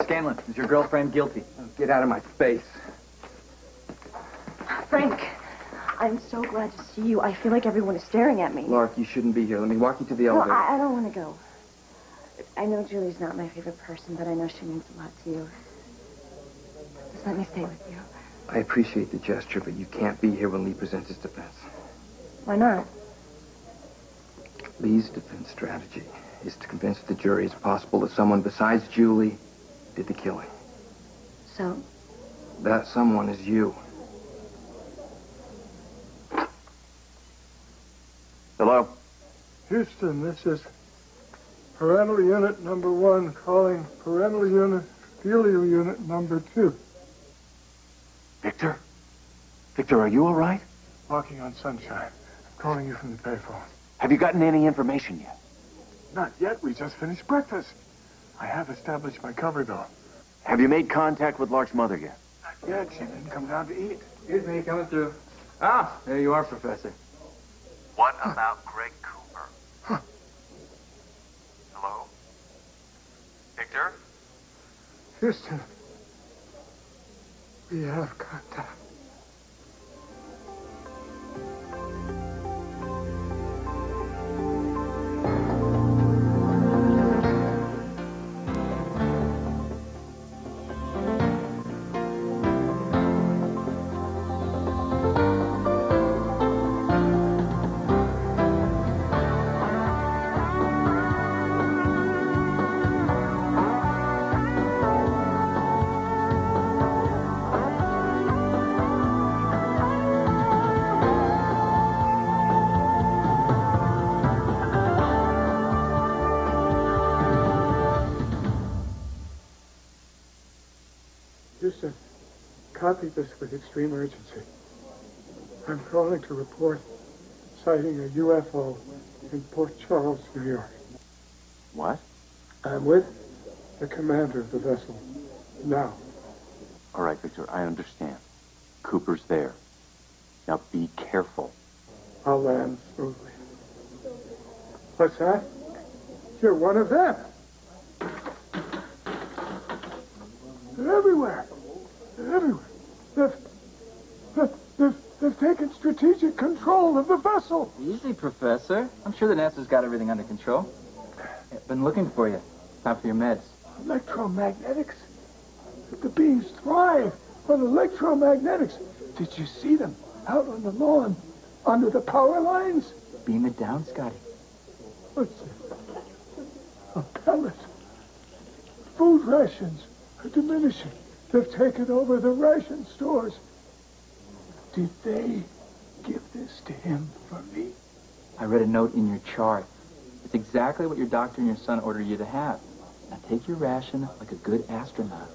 Scanlon, is your girlfriend guilty? Oh, get out of my face. Frank, I'm so glad to see you. I feel like everyone is staring at me. Lark, you shouldn't be here. Let me walk you to the elevator. No, I don't want to go. I know Julie's not my favorite person, but I know she means a lot to you. Just let me stay with you. I appreciate the gesture, but you can't be here when Lee presents his defense. Why not? Lee's defense strategy is to convince the jury it's possible that someone besides Julie did the killing. So? That someone is you. Hello? Houston, this is parental unit number 1 calling parental unit, filial unit number 2. Victor? Victor, are you all right? Walking on sunshine. I'm calling you from the payphone. Have you gotten any information yet? Not yet. We just finished breakfast. I have established my cover, though. Have you made contact with Lark's mother yet? Not yet. She didn't come down to eat. Excuse me, coming through. Ah, there you are, Professor. What about Greg Cooper? Huh. Hello? Victor? Houston, we have contact. Houston, copy this with extreme urgency. I'm calling to report sighting a UFO in Port Charles, New York. What? I'm with the commander of the vessel now. All right, Victor, I understand. Cooper's there. Now be careful. I'll land smoothly. What's that? You're one of them. They're everywhere. They're everywhere. They've taken strategic control of the vessel. Easy, Professor. I'm sure the NASA's got everything under control. I've been looking for you. Time for your meds. Electromagnetics. The beings thrive on electromagnetics. Did you see them out on the lawn, under the power lines? Beam it down, Scotty. What's it? A pellet. Food rations are diminishing. They've taken over the ration stores. Did they give this to him for me? I read a note in your chart. It's exactly what your doctor and your son ordered you to have. Now take your ration like a good astronaut.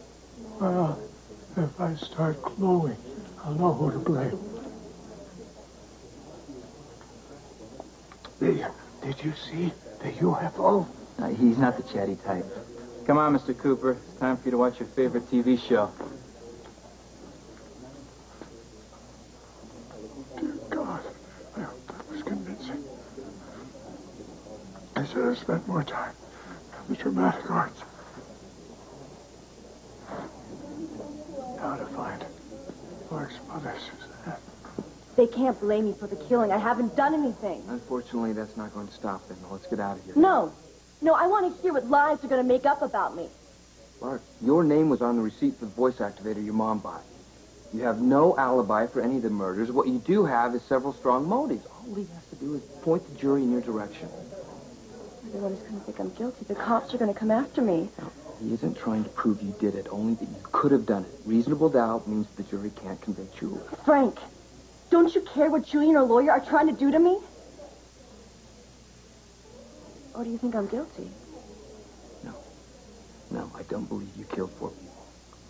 Well, if I start glowing, I'll know who to blame. Did you see the UFO? He's not the chatty type. Come on, Mr. Cooper. It's time for you to watch your favorite TV show. Dear God, I hope that was convincing. I should have spent more time on the dramatic arts. Now to find Lark's mother, Suzanne. They can't blame me for the killing. I haven't done anything. Unfortunately, that's not going to stop them. Now, let's get out of here. No, I want to hear what lies they're going to make up about me. Lark, your name was on the receipt for the voice activator your mom bought. You have no alibi for any of the murders. What you do have is several strong motives. All he has to do is point the jury in your direction. Everyone is going to think I'm guilty. The cops are going to come after me. Now, he isn't trying to prove you did it, only that you could have done it. Reasonable doubt means the jury can't convict you. Frank, don't you care what Julie and her lawyer are trying to do to me? Or do you think I'm guilty? No, I don't believe you killed 4 people.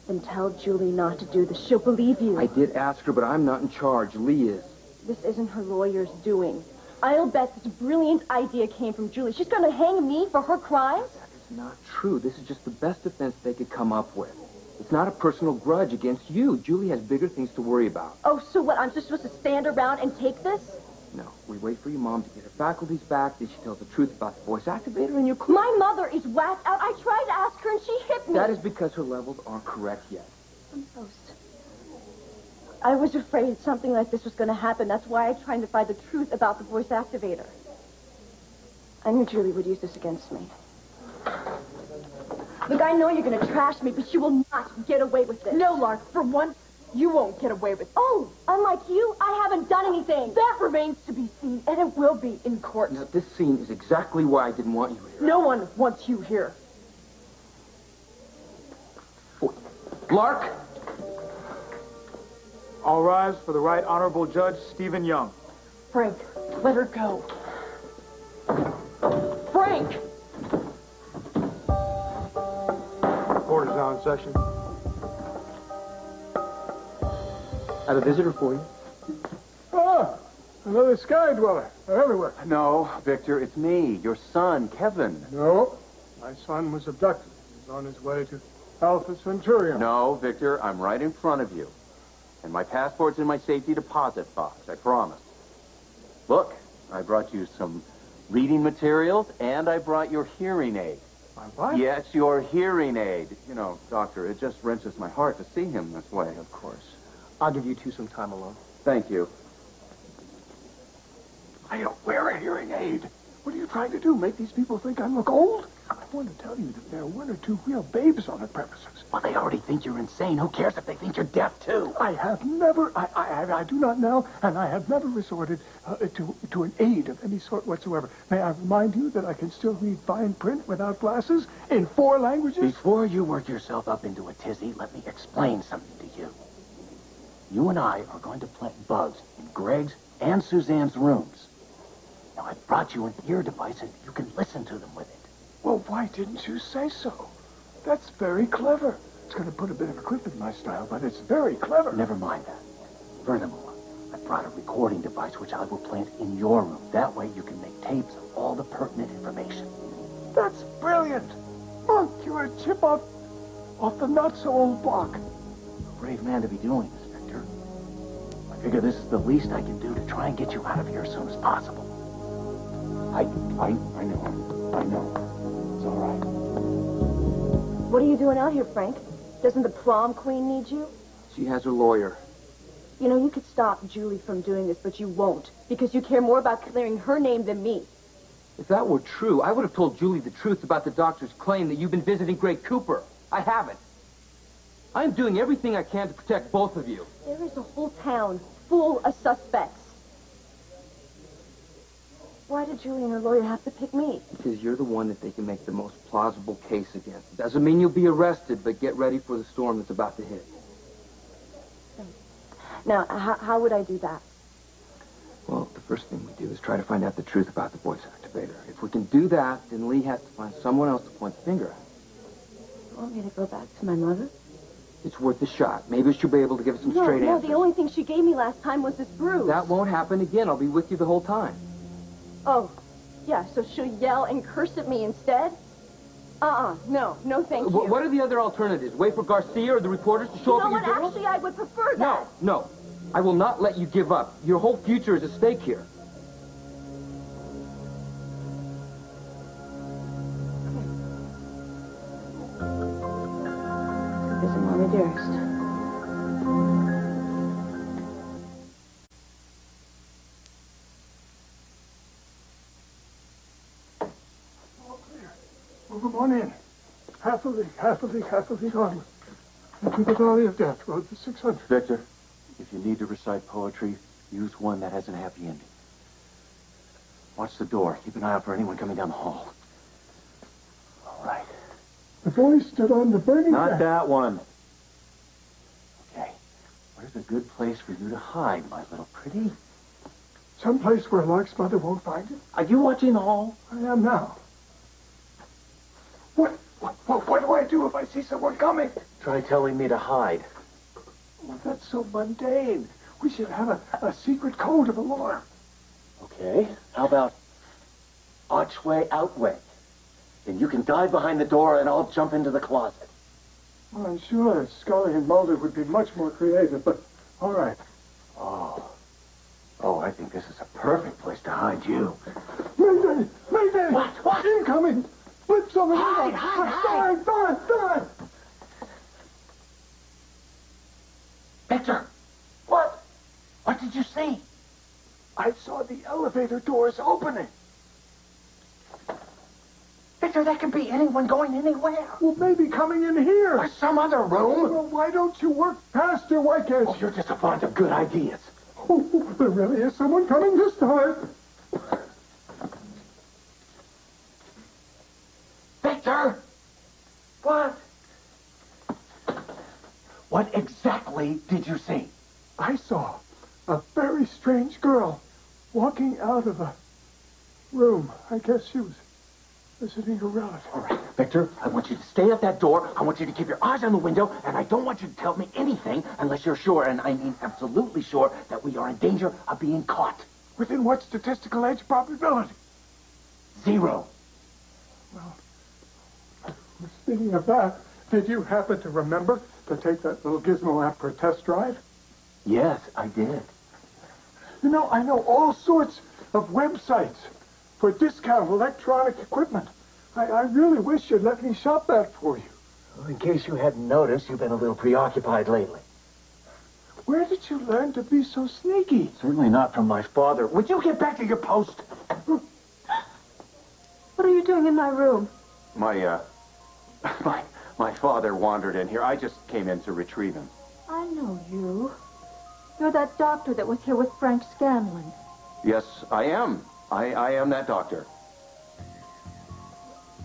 Then tell Julie not to do this. She'll believe you. I did ask her, but I'm not in charge. Lee is. This isn't her lawyer's doing. I'll bet this brilliant idea came from Julie. She's going to hang me for her crimes? That is not true. This is just the best defense they could come up with. It's not a personal grudge against you. Julie has bigger things to worry about. Oh, so what? I'm just supposed to stand around and take this? No, we wait for your mom to get her faculties back, then she tells the truth about the voice activator, and you're clear. My mother is whacked out. I tried to ask her, and she hit me. That is because her levels aren't correct yet. I'm Post. I was afraid something like this was going to happen. That's why I tried to find the truth about the voice activator. I knew Julie would use this against me. Look, I know you're going to trash me, but you will not get away with this. No, Lark, for once, you won't get away with it. Oh, unlike you, I haven't done anything. That remains to be seen, and it will be in court. Now, this scene is exactly why I didn't want you here. No one wants you here. Lark! All rise for the Right Honorable Judge Stephen Young. Frank, let her go. Frank! Court is now in session. I have a visitor for you. Ah, another sky dweller. They're everywhere. No, Victor, it's me, your son, Kevin. No, my son was abducted. He's on his way to Alpha Centurion. No, Victor, I'm right in front of you. And my passport's in my safety deposit box, I promise. Look, I brought you some reading materials, and I brought your hearing aid. My what? Yes, your hearing aid. You know, doctor, it just wrenches my heart to see him this way. Of course. I'll give you two some time alone. Thank you. I don't wear a hearing aid. What are you trying to do? Make these people think I look old? I want to tell you that there are one or two real babes on the premises. Well, they already think you're insane. Who cares if they think you're deaf, too? I have never, I do not now, and I have never resorted to an aid of any sort whatsoever. May I remind you that I can still read fine print without glasses in 4 languages? Before you work yourself up into a tizzy, let me explain something to you. You and I are going to plant bugs in Greg's and Suzanne's rooms. Now, I've brought you an ear device, and you can listen to them with it. Well, why didn't you say so? That's very clever. It's going to put a bit of a clip in my style, but it's very clever. Never mind that. Furthermore, I brought a recording device which I will plant in your room. That way you can make tapes of all the pertinent information. That's brilliant. Monk, you're a chip off the not-so-old block. A brave man to be doing this, Victor. I figure this is the least I can do to try and get you out of here as soon as possible. I know. It's all right. What are you doing out here, Frank? Doesn't the prom queen need you? She has her lawyer. You know, you could stop Julie from doing this, but you won't, because you care more about clearing her name than me. If that were true, I would have told Julie the truth about the doctor's claim that you've been visiting Greg Cooper. I haven't. I am doing everything I can to protect both of you. There is a whole town full of suspects. Why did Julie and her lawyer have to pick me? Because you're the one that they can make the most plausible case against. Doesn't mean you'll be arrested, but get ready for the storm that's about to hit. Now, how would I do that? Well, the first thing we do is try to find out the truth about the voice activator. If we can do that, then Lee has to find someone else to point the finger at. You want me to go back to my mother? It's worth a shot. Maybe she'll be able to give us some straight answers. No, the only thing she gave me last time was this bruise. That won't happen again. I'll be with you the whole time. Oh, yeah, so she'll yell and curse at me instead? No, thank you. What are the other alternatives? Wait for Garcia or the reporters to show up at your door? Actually, I would prefer that. No. I will not let you give up. Your whole future is at stake here. Visit Mommy dearest. Well, come on in. Happily onward. Into the valley of death, rode the 600. Victor, if you need to recite poetry, use one that has a happy ending. Watch the door. Keep an eye out for anyone coming down the hall. All right. The voice stood on the burning Not deck. that one. Okay. Where's a good place for you to hide, my little pretty? Someplace where Lark's mother won't find it. Are you watching the hall? I am now. What do I do if I see someone coming? Try telling me to hide. Well, that's so mundane. We should have a secret code of alarm. Okay. How about archway, outway? Then you can dive behind the door and I'll jump into the closet. Well, I'm sure Scully and Mulder would be much more creative, but all right. Oh, I think this is a perfect place to hide you. Mayday! What? Incoming! Flips on the Hide! Darn! Victor! What? What did you see? I saw the elevator doors opening. Victor, that could be anyone going anywhere. Well, maybe coming in here. Or some other room. Well, why don't you work faster? Why can't Oh, you're just a font of good ideas. Oh, there really is someone coming this time. Victor! What? What exactly did you see? I saw a very strange girl walking out of a room. I guess she was visiting a relative. All right, Victor, I want you to stay at that door. I want you to keep your eyes on the window, and I don't want you to tell me anything unless you're sure, and I mean absolutely sure, that we are in danger of being caught. Within what statistical age probability? 0. Well, I was thinking of that. Did you happen to remember to take that little gizmo app for a test drive? Yes, I did. You know, I know all sorts of websites for discount electronic equipment. I really wish you'd let me shop that for you. Well, in case you hadn't noticed, you've been a little preoccupied lately. Where did you learn to be so sneaky? Certainly not from my father. Would you get back to your post? What are you doing in my room? My father wandered in here. I just came in to retrieve him. I know you. You're that doctor that was here with Frank Scanlon. Yes, I am. I am that doctor.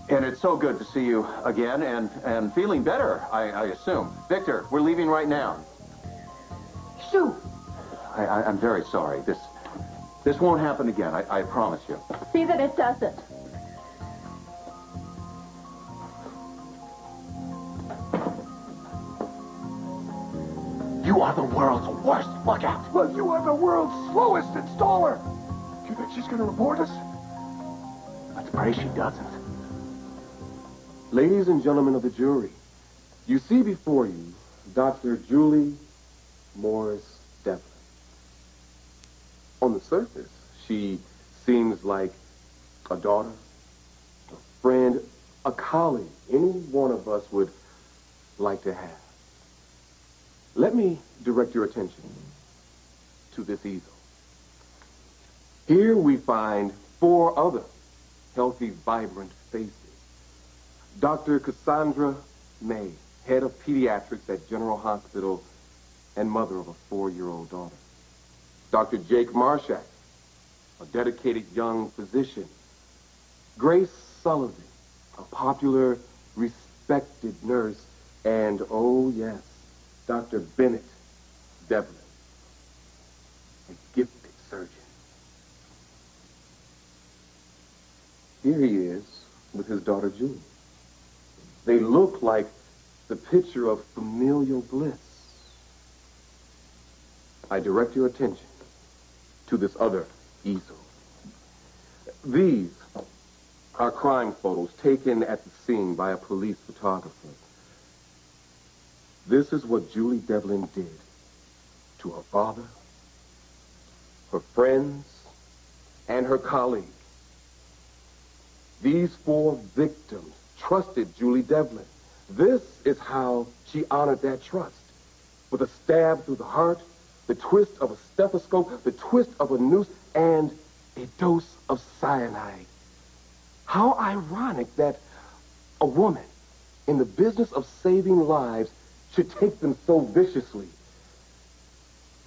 And it's so good to see you again and feeling better, I assume. Victor, we're leaving right now. Shoo! I'm very sorry. This won't happen again, I promise you. See that it doesn't. You are the world's worst lookout. Well, you are the world's slowest installer. Do you think she's going to report us? Let's pray she doesn't. Ladies and gentlemen of the jury, you see before you Dr. Julie Morris Devlin. On the surface, she seems like a daughter, a friend, a colleague any one of us would like to have. Let me direct your attention to this easel. Here we find 4 other healthy, vibrant faces. Dr. Cassandra May, head of pediatrics at General Hospital and mother of a 4-year-old daughter. Dr. Jake Marshak, a dedicated young physician. Grace Sullivan, a popular, respected nurse. And, oh yes, Dr. Bennett Devlin, a gifted surgeon. Here he is with his daughter, Julie. They look like the picture of familial bliss. I direct your attention to this other easel. These are crime photos taken at the scene by a police photographer. This is what Julie Devlin did to her father, her friends, and her colleagues. These 4 victims trusted Julie Devlin. This is how she honored that trust. With a stab through the heart, the twist of a stethoscope, the twist of a noose, and a dose of cyanide. How ironic that a woman in the business of saving lives should take them so viciously.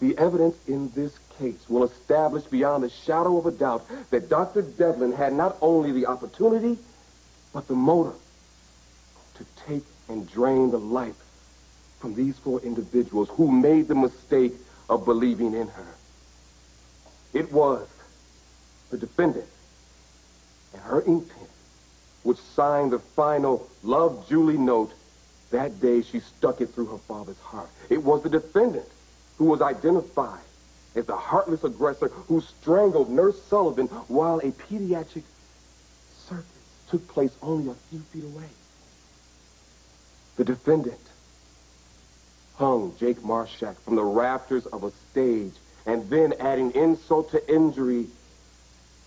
The evidence in this case will establish beyond a shadow of a doubt that Dr. Devlin had not only the opportunity, but the motive to take and drain the life from these 4 individuals who made the mistake of believing in her. It was the defendant and her ink pen which signed the final "Love Julie" note that day she stuck it through her father's heart. It was the defendant who was identified as the heartless aggressor who strangled Nurse Sullivan while a pediatric circus took place only a few feet away. The defendant hung Jake Marshak from the rafters of a stage and then, adding insult to injury,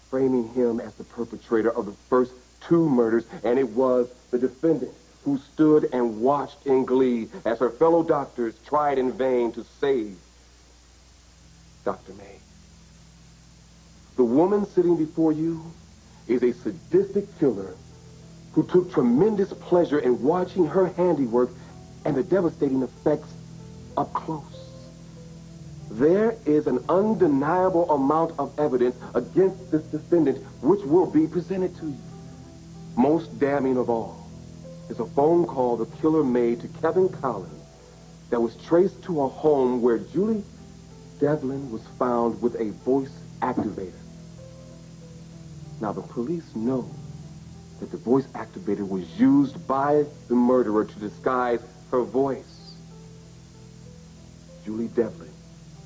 framing him as the perpetrator of the first 2 murders. And it was the defendant who stood and watched in glee as her fellow doctors tried in vain to save Dr. May. The woman sitting before you is a sadistic killer who took tremendous pleasure in watching her handiwork and the devastating effects up close. There is an undeniable amount of evidence against this defendant which will be presented to you. Most damning of all is a phone call the killer made to Kevin Collins that was traced to a home where Julie Devlin was found with a voice activator. Now, the police know that the voice activator was used by the murderer to disguise her voice. Julie Devlin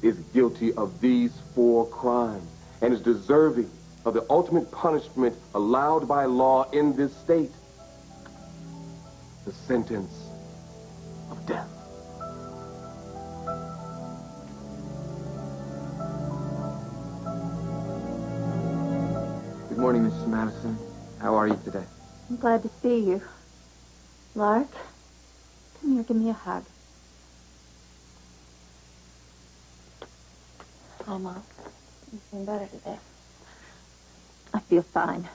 is guilty of these 4 crimes and is deserving of the ultimate punishment allowed by law in this state. The sentence of death. Good morning, Mrs. Madison. How are you today? I'm glad to see you. Lark, come here, give me a hug. Hi, Mom. You seem better today. I feel fine.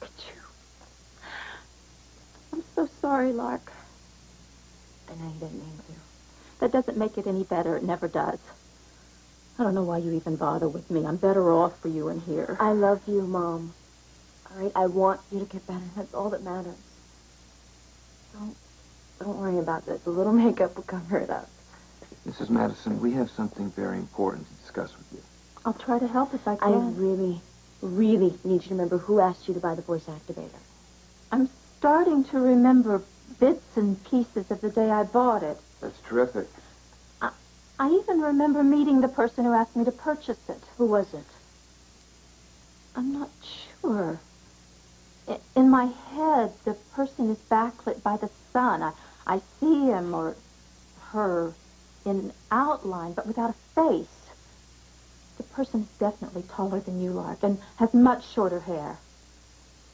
Look at you. I'm so sorry, Lark. I know you didn't mean to. That doesn't make it any better. It never does. I don't know why you even bother with me. I'm better off for you in here. I love you, Mom. All right, I want you to get better. That's all that matters. Don't worry about it. The little makeup will cover it up. Mrs. Madison, we have something very important to discuss with you. I'll try to help if I I can. really need you to remember who asked you to buy the voice activator. I'm starting to remember bits and pieces of the day I bought it. That's terrific. I even remember meeting the person who asked me to purchase it. Who was it? I'm not sure. In my head, the person is backlit by the sun. I see him or her in outline, but without a face. The person is definitely taller than you, Lark, and has much shorter hair.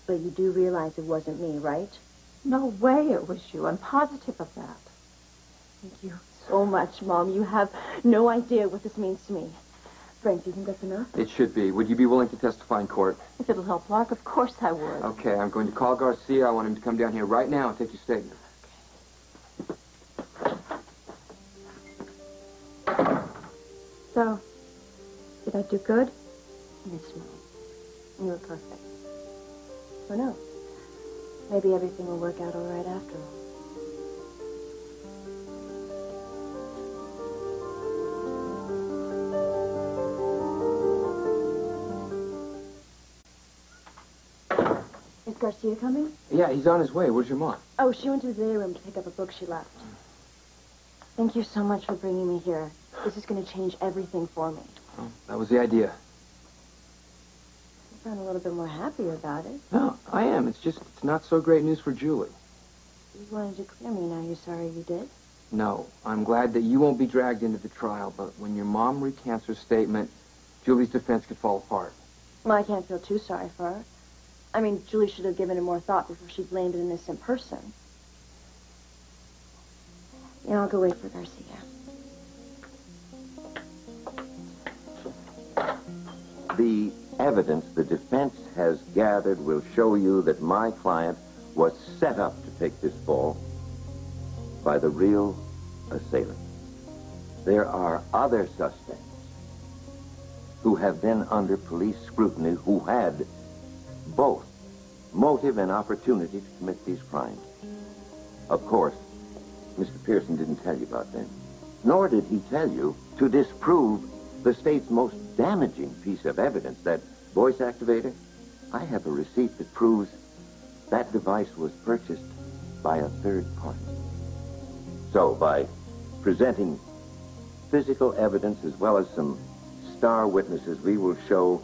But you do realize it wasn't me, right? No way it was you. I'm positive of that. Thank you so much, Mom. You have no idea what this means to me. Frank, do you think that's enough? It should be. Would you be willing to testify in court? If it'll help Lark, of course I would. Okay, I'm going to call Garcia. I want him to come down here right now and take your statement. So, did I do good? Yes, Mom. You were perfect. Who knows? Maybe everything will work out all right after all. Is Garcia coming? Yeah, he's on his way. Where's your mom? Oh, she went to the day room to pick up a book she left. Thank you so much for bringing me here. This is going to change everything for me. Well, that was the idea. You sound a little bit more happy about it. No, I am. It's not so great news for Julie. You wanted to clear me. Now you're sorry you did? No, I'm glad that you won't be dragged into the trial, but when your mom recants her statement, Julie's defense could fall apart. Well, I can't feel too sorry for her. I mean, Julie should have given it more thought before she blamed an innocent person. Yeah, I'll go wait for Garcia. The evidence the defense has gathered will show you that my client was set up to take this fall by the real assailant. There are other suspects who have been under police scrutiny who had both motive and opportunity to commit these crimes. Of course, Mr. Pearson didn't tell you about them, nor did he tell you to disprove the state's most damaging piece of evidence, that voice activator. I have a receipt that proves that device was purchased by a third party. So, by presenting physical evidence as well as some star witnesses, we will show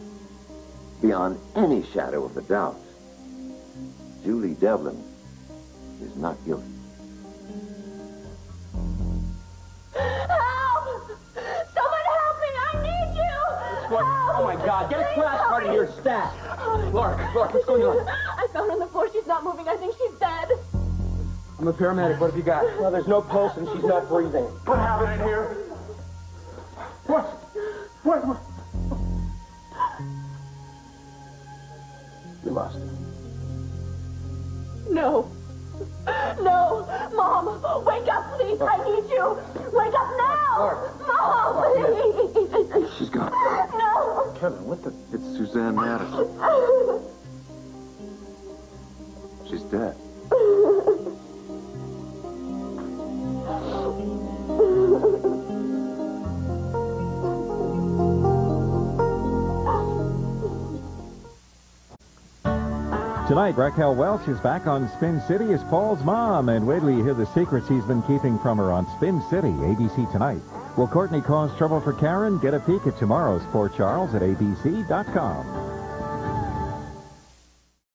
beyond any shadow of a doubt Julie Devlin is not guilty. Help! Someone help me! I need you! What? Oh, my God. Get a flash card in here, stat. Lark, what's going on? I found her on the floor. She's not moving. I think she's dead. I'm a paramedic. What have you got? Well, there's no pulse and she's not breathing. What happened in here? What? We lost her. No. No. Mom, wake up, please. I need you. Wake up now. Mom, please. She's gone. No. Kevin, what the? It's Suzanne Madison. She's dead. Tonight, Raquel Welch is back on Spin City as Paul's mom, and wait till you hear the secrets he's been keeping from her on Spin City, ABC tonight. Will Courtney cause trouble for Karen? Get a peek at tomorrow's Port Charles at abc.com.